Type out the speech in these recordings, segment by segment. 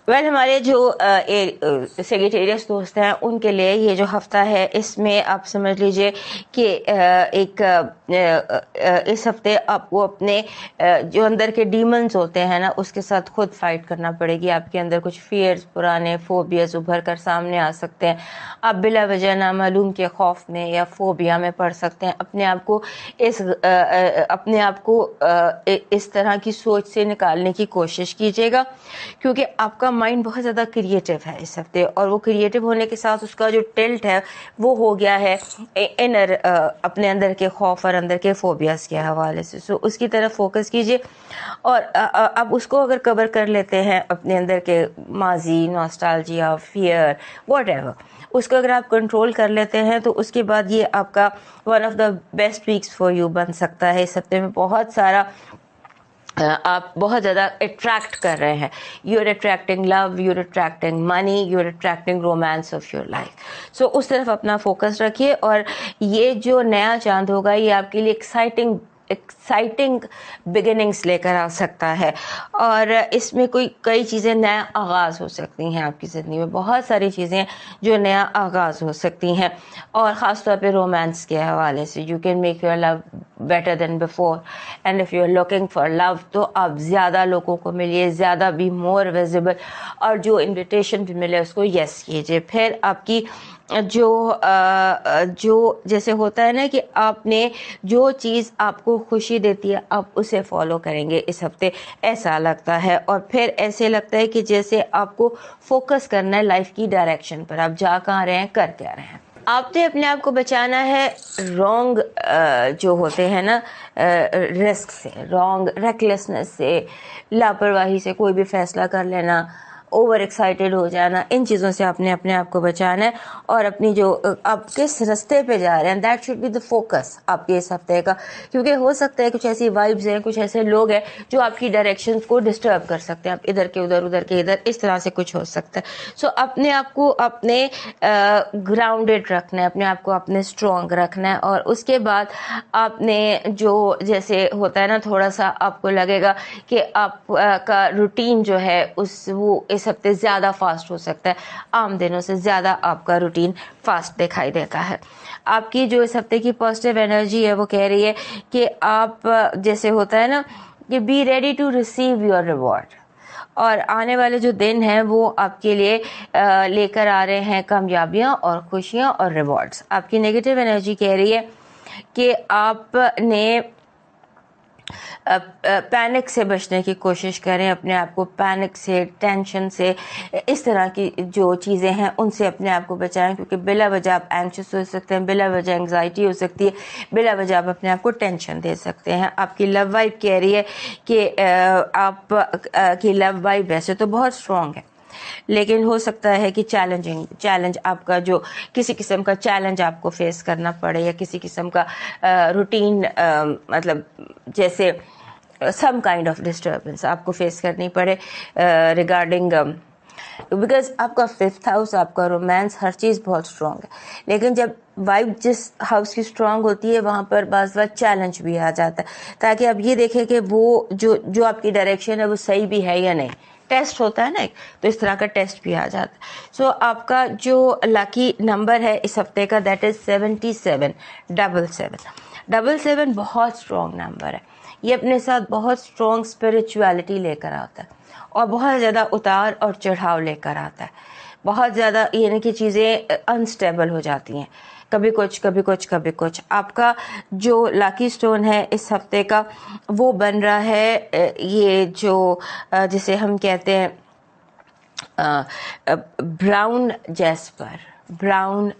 ہمارے جو سیگیٹیریس دوست ہیں ان کے لیے یہ جو ہفتہ ہے اس میں آپ سمجھ لیجئے کہ ایک اس ہفتے آپ کو اپنے جو اندر کے ڈیمنز ہوتے ہیں نا اس کے ساتھ خود فائٹ کرنا پڑے گی. آپ کے اندر کچھ فیئرز پرانے فوبیاز ابھر کر سامنے آ سکتے ہیں. آپ بلا وجہ نامعلوم کے خوف میں یا فوبیا میں پڑ سکتے ہیں. اپنے آپ کو اس طرح کی سوچ سے نکالنے کی کوشش کیجیے گا کیونکہ آپ کا مائنڈ بہت زیادہ کریٹو ہے اس ہفتے, اور وہ کریٹو ہونے کے ساتھ اس کا جو ٹلٹ ہے وہ ہو گیا ہے اپنے اندر کے خوف اور اندر کے فوبیاز کے حوالے سے. سو اس کی طرف فوکس کیجیے, اور اب اس کو اگر کور کر لیتے ہیں اپنے اندر کے ماضی, نوسٹالجیا, فیئر, واٹ ایور, اس کو اگر آپ کنٹرول کر لیتے ہیں تو اس کے بعد یہ آپ کا one of the best weeks for you بن سکتا ہے. اس ہفتے میں بہت سارا آپ بہت زیادہ اٹریکٹ کر رہے ہیں. You are attracting love, you are attracting money, you are attracting romance of your life. So اس طرف اپنا فوکس رکھیے, اور یہ جو نیا چاند ہوگا یہ آپ کے لیے ایکسائٹنگ بگننگس لے کر آ سکتا ہے, اور اس میں کئی چیزیں نیا آغاز ہو سکتی ہیں آپ کی زندگی میں. بہت ساری چیزیں جو نیا آغاز ہو سکتی ہیں, اور خاص طور پہ رومانس کے حوالے سے. You can make your love better than before, and if you are looking for love تو آپ زیادہ لوگوں کو ملیے, زیادہ بھی مور ویزیبل, اور جو انویٹیشن بھی ملے اس کو یس کیجیے. پھر آپ کی جو جیسے ہوتا ہے نا کہ آپ نے جو چیز آپ کو خوشی دیتی ہے آپ اسے فالو کریں گے اس ہفتے, ایسا لگتا ہے. اور پھر ایسے لگتا ہے کہ جیسے آپ کو فوکس کرنا ہے لائف کی ڈائریکشن پر, آپ جا کہاں رہے ہیں, کر کیا رہے ہیں. آپ نے اپنے آپ کو بچانا ہے رانگ جو ہوتے ہیں نا رسک سے, رانگ ریکلیسنس سے, لاپرواہی سے کوئی بھی فیصلہ کر لینا, اوور ایکسائٹیڈ ہو جانا, ان چیزوں سے آپ نے اپنے آپ کو بچانا ہے. اور اپنی جو آپ کس رستے پہ جا رہے ہیں that should be the focus آپ کے اس ہفتے کا, کیونکہ ہو سکتا ہے کچھ ایسی وائبز ہیں, کچھ ایسے لوگ ہیں جو آپ کی ڈائریکشن کو ڈسٹرب کر سکتے ہیں. آپ ادھر کے ادھر, ادھر کے ادھر, اس طرح سے کچھ ہو سکتا ہے. سو اپنے آپ کو اپنے گراؤنڈیڈ رکھنا ہے, اپنے آپ کو اپنے اسٹرانگ رکھنا ہے. اور اس کے بعد آپ نے جو جیسے ہوتا ہے نا تھوڑا سا آپ کو لگے گا کہ آپ کا روٹین جو ہے وہ اس ہفتے زیادہ فاسٹ ہو سکتا ہے, عام دنوں سے زیادہ آپ کا روٹین فاسٹ دکھائی دیتا ہے. آپ کی جو اس ہفتے کی پازیٹیو انرجی ہے وہ کہہ رہی ہے کہ آپ جیسے ہوتا ہے نا کہ be ready to receive your reward, اور آنے والے جو دن ہیں وہ آپ کے لیے لے کر آ رہے ہیں کامیابیاں اور خوشیاں اور ریوارڈز. آپ کی نیگیٹو انرجی کہہ رہی ہے کہ آپ نے پینک سے بچنے کی کوشش کریں, اپنے آپ کو پینک سے, ٹینشن سے, اس طرح کی جو چیزیں ہیں ان سے اپنے آپ کو بچائیں, کیونکہ بلا وجہ آپ اینکشس ہو سکتے ہیں, بلا وجہ انگزائٹی ہو سکتی ہے, بلا وجہ آپ اپنے آپ کو ٹینشن دے سکتے ہیں. آپ کی لو وائب کہہ رہی ہے کہ آپ کی لو وائب ویسے تو بہت اسٹرانگ ہے, لیکن ہو سکتا ہے کہ چیلنج آپ کا جو کسی قسم کا چیلنج آپ کو فیس کرنا پڑے, یا کسی قسم کا روٹین مطلب جیسے سم کائنڈ آف ڈسٹربنس آپ کو فیس کرنی پڑے ریگارڈنگ, بیکاز آپ کا 5th ہاؤس, آپ کا رومانس, ہر چیز بہت اسٹرانگ ہے. لیکن جب وائب جس ہاؤس کی اسٹرانگ ہوتی ہے وہاں پر بعض بار چیلنج بھی آ جاتا ہے, تاکہ آپ یہ دیکھیں کہ وہ جو آپ کی ڈائریکشن ہے وہ صحیح بھی ہے یا نہیں. ٹیسٹ ہوتا ہے نا ایک, تو اس طرح کا ٹیسٹ بھی آ جاتا ہے. سو آپ کا جو لکی نمبر ہے اس ہفتے کا دیٹ از 77. 77 بہت اسٹرانگ نمبر ہے. یہ اپنے ساتھ بہت اسٹرانگ اسپرچویلٹی لے کر آتا ہے, اور بہت زیادہ اتار اور چڑھاؤ لے کر آتا ہے. بہت زیادہ یعنی کہ چیزیں انسٹیبل ہو جاتی ہیں, کبھی کچھ کبھی کچھ کبھی کچھ. آپ کا جو لاکی سٹون ہے اس ہفتے کا وہ بن رہا ہے یہ جو جسے ہم کہتے ہیں براؤن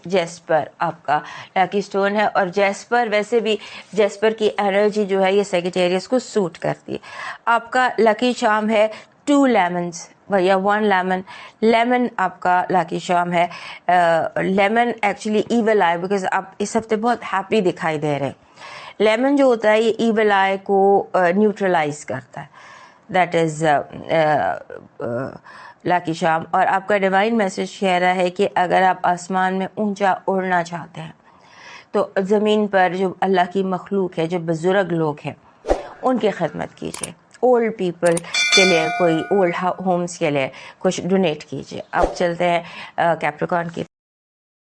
جیسپر آپ کا لاکی سٹون ہے. اور جیسپر ویسے بھی جیسپر کی انرجی جو ہے یہ سیگیٹیریس کو سوٹ کرتی ہے. آپ کا لکی چارم ہے 2 لیمنز یا 1 لیمن. لیمن آپ کا لاکی چارم ہے. Lemon actually evil eye, because آپ اس ہفتے بہت ہیپی دکھائی دے رہے ہیں. لیمن جو ہوتا ہے یہ ایول آئی کو نیوٹرلائز کرتا ہے, دیٹ از لاکی چارم. اور آپ کا ڈیوائن میسج کہہ رہا ہے کہ اگر آپ آسمان میں اونچا اڑنا چاہتے ہیں تو زمین پر جو اللہ کی مخلوق ہے, جو بزرگ لوگ ہیں, ان کی خدمت کیجیے. اولڈ پیپل, کے لیے, کوئی اولڈ ہومز کے لیے کچھ ڈونیٹ کیجیے. اب چلتے ہیں کیپریکارن کی.